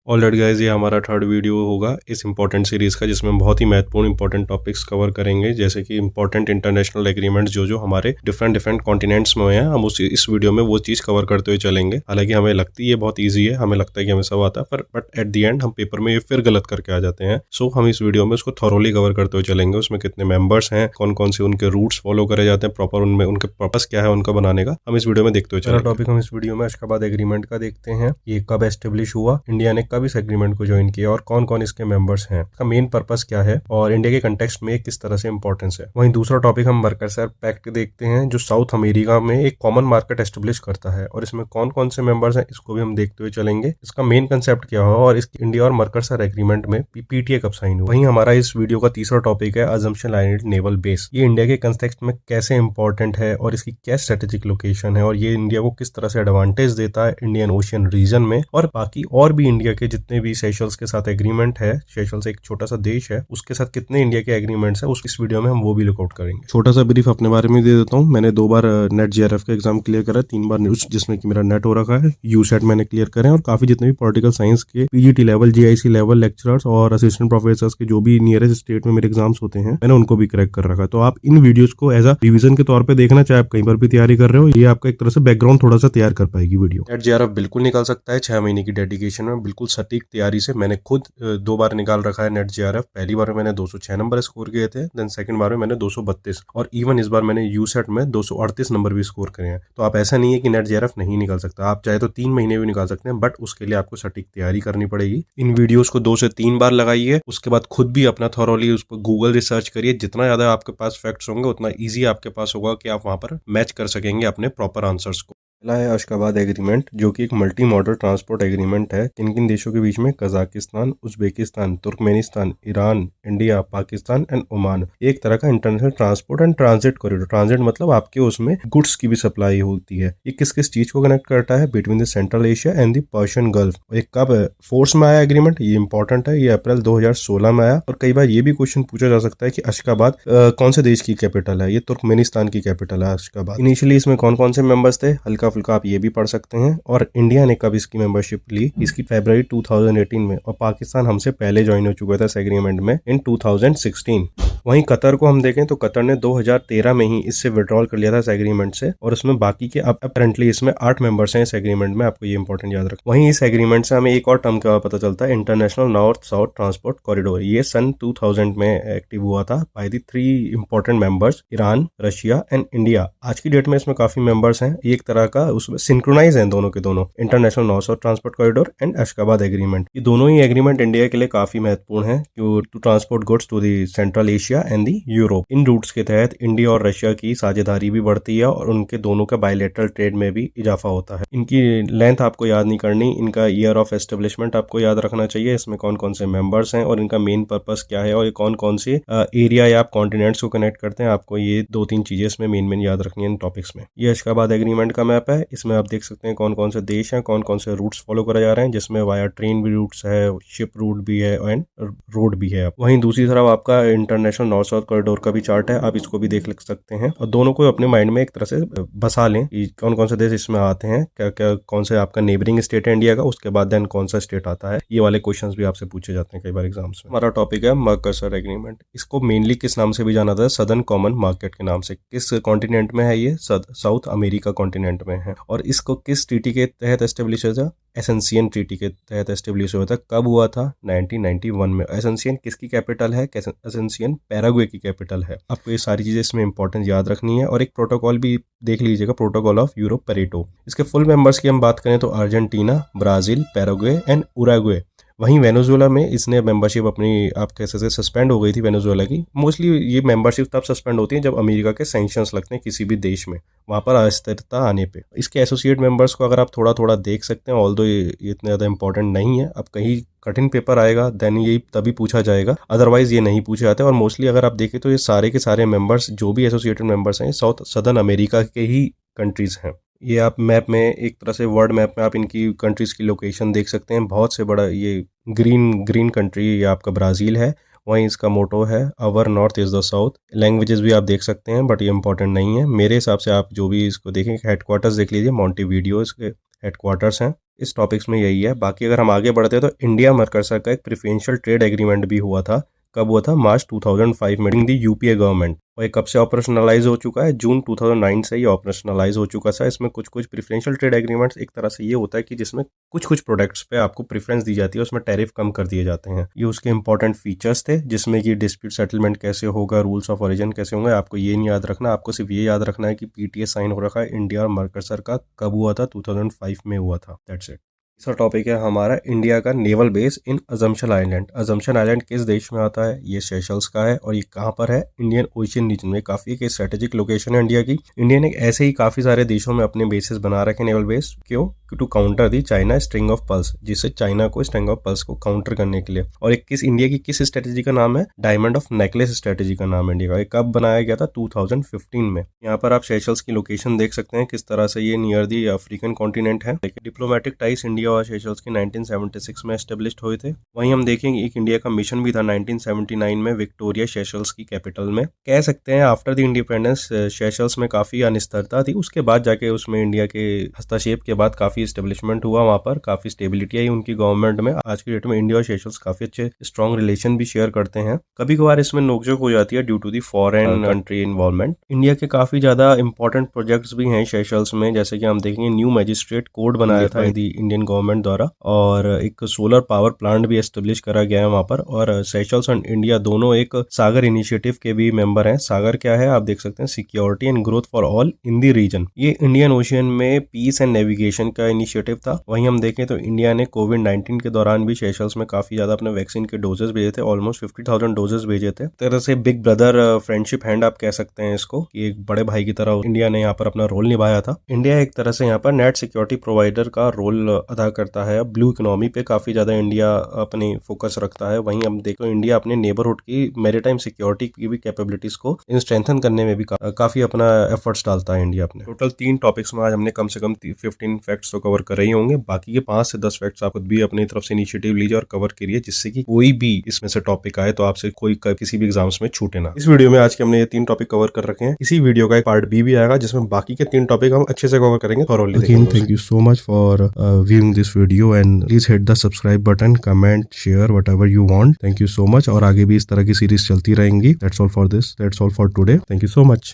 Alright guys, ये हमारा third video होगा इस इंपॉर्टेंट सीरीज़ का, जिसमें हम बहुत ही महत्वपूर्ण इंपॉर्टेंट टॉपिक्स कवर करेंगे, जैसे कि इंपॉर्टेंट इंटरनेशनल एग्रीमेंट्स जो हमारे डिफरेंट कॉन्टिनेंट्स में हैं। हम उस इस वीडियो में वो चीज़ कवर करते हुए चलेंगे। हालांकि हमें लगती है बहुत ईजी है, हमें लगता है कि हमें सब आता है, पर बट एट दी एंड हम पेपर में ये फिर गलत करके आ जाते हैं। सो हम इस वीडियो में उसको थॉरोली कवर करते हुए चलेंगे। उसमें कितने मेंबर्स हैं, कौन कौन से उनके रूट्स फॉलो करे जाते हैं प्रॉपर, उनमें उनके पर्पस क्या है उनका बनाने का, हम इस वीडियो में देखते हुए चलेंगे। टॉपिक हम इस वीडियो में अशकाबाद एग्रीमेंट का देखते हैं। ये कब एस्टेब्लिश हुआ, इंडिया ने कब इस एग्रीमेंट को ज्वाइन किया और कौन कौन इसके मेंबर्स हैं, इसका मेन पर्पस क्या है और इंडिया के कंटेक्स्ट में किस तरह से इंपॉर्टेंस है। वहीं दूसरा टॉपिक हम मर्कसर पैक्ट देखते हैं, जो साउथ अमेरिका में एक कॉमन मार्केट एस्टेब्लिश करता है और इसमें कौन कौन से मेंबर्स हैं इसको भी हम देखते हुए चलेंगे। इसका मेन कंसेप्ट क्या हुआ और इसकी इंडिया और मर्कसर एग्रीमेंट में पीटीए कब साइन हुआ। वहीं हमारा इस वीडियो का तीसरा टॉपिक है अजम्पशन आइलैंड नेवल बेस। ये इंडिया के कंटेक्स्ट में कैसे इंपॉर्टेंट है और इसकी क्या स्ट्रेटेजिक लोकेशन है और ये इंडिया को किस तरह से एडवांटेज देता है इंडियन ओशियन रीजन में, और बाकी और भी इंडिया के जितने भी सेशल्स के साथ एग्रीमेंट है, सेशल्स एक छोटा सा देश है, उसके साथ कितने इंडिया के एग्रीमेंट्स है उस इस वीडियो में हम वो भी लुकआउट करेंगे। छोटा सा ब्रीफ अपने बारे में दे देता हूँ। मैंने 2 बार नेट जेआरएफ का एग्जाम क्लियर करा, 3 बार न्यूज जिसमें कि मेरा नेट हो रखा है। यूसेट मैंने क्लियर करे और काफी जितने भी पॉलिटिकल साइंस के PGT level, GIC level lecturers और असिस्टेंट प्रोफेसर्स के जो भी नियरेस्ट स्टेट में मेरे एग्जाम्स होते हैं, मैंने उनको भी क्रैक कर रखा है। तो आप इन वीडियोस को एज अ रिवीजन के तौर पे देखना, चाहे आप कहीं पर भी तैयारी कर रहे हो, ये आपका एक तरह से बैकग्राउंड थोड़ा सा तैयार कर पाएगी वीडियो। नेट जेआरएफ बिल्कुल निकाल सकता है 6 महीने की डेडिकेशन में, बिल्कुल सटीक तैयारी से। मैंने खुद 2 बार निकाल रखा है नेट जेआरएफ। पहली बार में मैंने 206 नंबर स्कोर किए थे, देन सेकंड बार में मैंने 232 और इवन इस बार मैंने यूसेट में 238 नंबर भी स्कोर करे हैं। तो आप ऐसा नहीं है कि नेट जेआरएफ नहीं निकाल सकता, आप चाहे तो 3 महीने भी निकाल सकते हैं, बट उसके लिए आपको सटीक तैयारी करनी पड़ेगी। इन वीडियोस को 2 से 3 बार लगाइए, उसके बाद खुद भी अपना थॉरोली उस पर गूगल रिसर्च करिए। जितना ज्यादा आपके पास फैक्ट्स होंगे उतना ईजी आपके पास होगा कि आप वहां पर मैच कर सकेंगे अपने प्रॉपर आंसर्स को। पहला है अशकाबाद एग्रीमेंट, जो कि एक मल्टी मॉडल ट्रांसपोर्ट एग्रीमेंट है। किन किन देशों के बीच में? Kazakhstan, Uzbekistan, Turkmenistan, Iran, India, Pakistan and Oman. एक तरह का international transport and transit corridor. Transit मतलब आपके उसमें गुड्स की भी सप्लाई होती है। ये किस किस चीज को कनेक्ट करता है? Between the central Asia and the Persian gulf. एक कब फोर्स में आया एग्रीमेंट, ये इंपॉर्टेंट है, ये अप्रैल 2016 में आया। और कई बार ये भी क्वेश्चन पूछा जा सकता है कि अशकाबाद कौन से देश की कैपिटल है? ये तुर्कमेनिस्तान की कैपिटल है अशकाबाद। इनिशियली इसमें कौन कौन से मेंबर्स थे, हल्का फुल्का आप ये भी पढ़ सकते हैं। और इंडिया ने कब इसकी मेंबरशिप ली? इसकी फरवरी 2018 में। और पाकिस्तान हमसे पहले ज्वाइन हो चुका था इस एग्रीमेंट में इन 2016। वहीं कतर को हम देखें तो कतर ने 2013 में ही इससे विड्रॉल कर लिया था इस एग्रीमेंट से, और उसमें बाकी के अब अपेरेंटली इसमें 8 मेंबर्स हैं इस एग्रीमेंट में। आपको ये इंपॉर्टेंट याद रखना। वहीं इस एग्रीमेंट से हमें एक और टर्म का पता चलता है, international north south transport corridor. ये सन 2000 में एक्टिव हुआ था by the 3 important members, Iran, Russia and India. आज की डेट में इसमें काफी मेंबर्स हैं। एक तरह का उसमें सिंक्रोनाइज हैं दोनों के दोनों, international north south transport corridor and Ashgabat agreement. ये दोनों ही एग्रीमेंट इंडिया के लिए काफी महत्वपूर्ण है to transport goods to the central Asia and the Europe. इन रूट्स के तहत इंडिया और रशिया की साझेदारी भी बढ़ती है और उनके दोनों का बायलैटरल ट्रेड में भी इजाफा होता है। इनकी लेंथ आपको याद नहीं करनी, इनका ईयर ऑफ एस्टेब्लिशमेंट आपको याद रखना चाहिए। इसमें कौन कौन से मेंबर्स हैं और इनका मेन पर्पस क्या है और ये कौन कौन से एरिया या कॉन्टिनेंट्स को कनेक्ट करते हैं। आपको ये 2-3 चीजें इसमें मेन याद रखनी है इन टॉपिक्स में। ये अशकाबाद एग्रीमेंट का मैप है। इसमें आप देख सकते हैं कौन कौन से देश हैं, कौन कौन से रूट्स फॉलो करे जा रहे हैं, जिसमें वाया ट्रेन भी रूट्स है, शिप रूट भी है एंड रोड भी है। वहीं दूसरी तरफ आपका इंटरनेशनल नॉर्थ साउथ कॉरिडोर का भी चार्ट है, आप इसको भी देख सकते हैं। और दोनों को अपने माइंड में एक तरह से बसा लें कि कौन कौन से देश इसमें आते हैं, क्या क्या कौन से आपका नेबरिंग स्टेट है इंडिया का, उसके बाद देन कौन सा स्टेट आता है। ये वाले क्वेश्चंस भी आपसे पूछे जाते हैं कई बार एग्जाम्स में। हमारा टॉपिक है मर्कसर एग्रीमेंट। इसको मेनली किस नाम से भी जाना जाता है? सदर्न कॉमन मार्केट के नाम से। किस कॉन्टिनेंट में है ये? साउथ अमेरिका कॉन्टिनेंट में है। और इसको किस ट्रीटी के तहत एस्टेब्लिश हुआ था? एसेंशियन ट्रीटी के तहत एस्टेब्लिश हुआ था। कब हुआ था? 1991 में। एसेंशियन किसकी कैपिटल है? एसेंशियन पैराग्वे की कैपिटल है। आपको ये सारी चीजें इसमें इंपॉर्टेंट याद रखनी है। और एक प्रोटोकॉल भी देख लीजिएगा, प्रोटोकॉल ऑफ यूरोप पेरेटो। इसके फुल मेंबर्स की हम बात करें तो Argentina, Brazil, Paraguay and Uruguay. वहीं वेनेजुएला में इसने मेंबरशिप अपनी आप कह सकते सस्पेंड हो गई थी वेनेजुएला की। मोस्टली ये मेंबरशिप तब सस्पेंड होती है जब अमेरिका के सैंक्शंस लगते हैं किसी भी देश में, वहां पर अस्थिरता आने पे। इसके एसोसिएट मेंबर्स को अगर आप थोड़ा थोड़ा देख सकते हैं, ऑल्दो ये इतने ज़्यादा इंपॉर्टेंट नहीं है। अब कहीं कठिन पेपर आएगा देन ये तभी पूछा जाएगा, अदरवाइज ये नहीं पूछे जाते। और मोस्टली अगर आप देखें तो ये सारे के सारे मेंबर्स जो भी एसोसिएटेड मेंबर्स हैं साउथ सदर्न अमेरिका के ही कंट्रीज हैं। ये आप मैप में एक तरह से वर्ल्ड मैप में आप इनकी कंट्रीज की लोकेशन देख सकते हैं। बहुत से बड़ा ये ग्रीन कंट्री ये आपका ब्राज़ील है। वहीं इसका मोटो है our north is the south. Languages भी आप देख सकते हैं बट ये इंपॉर्टेंट नहीं है मेरे हिसाब से। आप जो भी इसको देखें, हेडक्वार्टर्स देख लीजिए, मोंटेवीडियो इसके हेडक्वार्टर्स हैं। इस टॉपिक्स में यही है। बाकी अगर हम आगे बढ़ते हैं तो इंडिया मरकज़र का एक प्रेफरेंशियल ट्रेड एग्रीमेंट भी हुआ था। कब हुआ था? मार्च 2005 में दी यूपीए गवर्नमेंट। और ये कब से ऑपरेशनलाइज हो चुका है? जून 2009 से ये ऑपरेशनलाइज हो चुका था। इसमें कुछ कुछ प्रेफरेंशियल ट्रेड एग्रीमेंट्स एक तरह से ये होता है कि जिसमें कुछ कुछ प्रोडक्ट्स पे आपको प्रेफरेंस दी जाती है, उसमें टैरिफ कम कर दिए जाते हैं। ये उसके इंपॉर्टेंट फीचर्स थे जिसमें कि डिस्प्यूट सेटलमेंट कैसे होगा, रूल्स ऑफ ओरिजिन कैसे होंगे। आपको ये नहीं याद रखना, आपको सिर्फ ये याद रखना है कि पीटीए साइन हो रखा है इंडिया और मरकज़र का। कब हुआ था? 2005 में हुआ था। That's it. तीसरा टॉपिक है हमारा इंडिया का naval base in assumption island. Assumption island किस देश में आता है? ये सेशल्स का है। और ये कहाँ पर है? इंडियन ओशियन रीजन में। काफी एक स्ट्रेटेजिक लोकेशन है इंडिया की। इंडिया ने ऐसे ही काफी सारे देशों में अपने बेसेस बना रखे नेवल बेस। क्यों? To counter the China string of pearls, जिससे चाइना को स्ट्रिंग ऑफ पल्स को काउंटर करने के लिए। और एक किस इंडिया की किस स्ट्रेटेजी का नाम है? डायमंड ऑफ नेकलेस स्ट्रेटेजी का नाम है इंडिया का। ये कब बनाया गया था? 2015 में। यहाँ पर आप सेशल्स की लोकेशन देख सकते हैं किस तरह से ये नियर दी अफ्रीकन कॉन्टिनेंट है। डिप्लोमेटिक टाइज इंडिया और सेशल्स के 1976 में एस्टेब्लिश हुए थे। वहीं हम देखेंगे एक इंडिया का मिशन भी था 1979 में विक्टोरिया सेशल्स की कैपिटल में। कह सकते हैं आफ्टर द इंडिपेंडेंस सेशल्स में काफी अनिश्चितता थी। उसके बाद जाके उसमें इंडिया के हस्तक्षेप के बाद काफी स्टेब्लिशमेंट हुआ, वहां पर काफी स्टेबिलिटी आई उनकी गवर्नमेंट में। आज की डेट में इंडिया और सेशल्स काफी अच्छे स्ट्रॉन्ग रिलेशन भी शेयर करते हैं। कभी कभार इसमें नोकझोंक हो जाती है due to the foreign country involvement. India के काफी ज्यादा इंपॉर्टेंट प्रोजेक्ट्स भी हैं सेशल्स में, जैसे कि हम देखेंगे न्यू मैजिस्ट्रेट कोड बनाया था इंडियन गवर्नमेंट द्वारा, और एक सोलर पावर प्लांट भी एस्टेब्लिश करा गया है वहां पर। और सेशल्स और इंडिया दोनों एक सागर इनिशिएटिव के भी मेंबर हैं। सागर क्या है? आप देख सकते हैं security and growth for all in the region. ये इंडियन ओशियन में पीस एंड नेविगेशन का इनिशिएटिव था। वहीं हम देखें तो इंडिया ने कोविड-19 के दौरान भी सेशल्स में काफी ज्यादा अपने वैक्सीन के डोजेस भेजे थे। ऑलमोस्ट 50,000 डोजेस भेजे थे। तरह से बिग ब्रदर फ्रेंडशिप हैंड आप कह सकते हैं इसको, कि एक बड़े भाई की तरह इंडिया ने यहाँ पर अपना रोल निभाया था। इंडिया एक तरह से यहाँ पर नेट सिक्योरिटी प्रोवाइडर का रोल अदा करता है। ब्लू इकोनॉमी पे काफी ज्यादा इंडिया अपनी फोकस रखता है। वहीं हम देखो इंडिया अपने नेबरहुड की मैरीटाइम सिक्योरिटी की भी कैपेबिलिटीज को स्ट्रेंथन करने में भी काफी अपना एफर्ट्स डालता है इंडिया अपने। टोटल 3 टॉपिक्स में आज हमने कम से कम 15 फैक्ट्स तो कवर कर ही होंगे। बाकी के 5 से 10 फैक्ट्स आप खुद भी अपनी तरफ से इनिशिएटिव लीजिए और कवर करिए, जिससे कि कोई भी इसमें से टॉपिक आए तो आपसे कोई किसी भी एग्जाम्स में छूटे ना। इस वीडियो में आज के हमने ये 3 टॉपिक कवर कर रखे हैं। इसी वीडियो का एक पार्ट बी भी आएगा जिसमें बाकी के 3 टॉपिक हम अच्छे से कवर करेंगे। Again, thank you so much for viewing this video and please hit the subscribe button, comment, share whatever you want. Thank you so much। और आगे भी इस तरह की सीरीज चलती रहेंगी। That's all for this. That's all for today. Thank you so much.